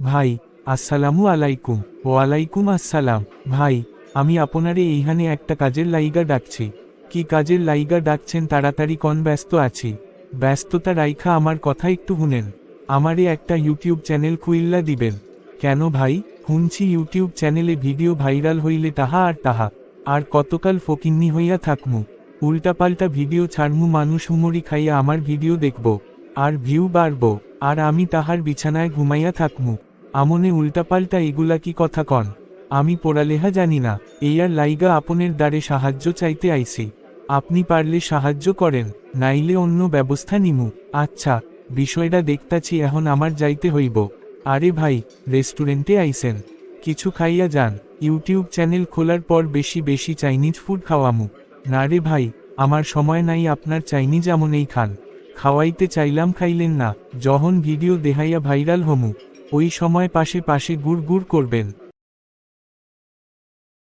ভাই আসসালামু আলাইকুম। ওয়ালাইকুম আসসালাম। ভাই আমি আপনারে এইখানে একটা কাজের লাইগা ডাকছি। কি কাজের লাইগা ডাকছেন তাড়াতাড়ি কন, ব্যস্ত আছি। ব্যস্ততা রাইখা আমার কথা একটু শুনেন। আমারে একটা ইউটিউব চ্যানেল খুইল্লা দিবেন। কেন ভাই? শুনছি ইউটিউব চ্যানেলে ভিডিও ভাইরাল হইলে তাহা আর তাহা। আর কতকাল ফকিন্নি হইয়া থাকমু। উল্টাপাল্টা ভিডিও ছাড়মু, মানুষ হুমড়ি খাইয়া আমার ভিডিও দেখব। আর ভিউ বাড়ব। আর আমি তাহার বিছানায় ঘুমাইয়া থাকমু। আমনে উল্টাপাল্টা এগুলা কি কথা কন? আমি পড়ালেহা জানি না, এইয়ার লাইগা আপনের দ্বারে সাহায্য চাইতে আইছি। আপনি পারলে সাহায্য করেন, নাইলে অন্য ব্যবস্থা নিমু। আচ্ছা, বিষয়টা দেখতাছি, এখন আমার যাইতে হইব। আরে ভাই, রেস্টুরেন্টে আইছেন, কিছু খাইয়া যান। ইউটিউব চ্যানেল খোলার পর বেশি বেশি চাইনিজ ফুড খাওয়ামু। না রে ভাই, আমার সময় নাই আপনার চাইনিজ, আমনেই খান। খাওয়াইতে চাইলাম, খাইলেন না। যখন ভিডিও দেখাইয়া ভাইরাল হমু, ওই সময় পাশে পাশে গুড় গুড় করবেন।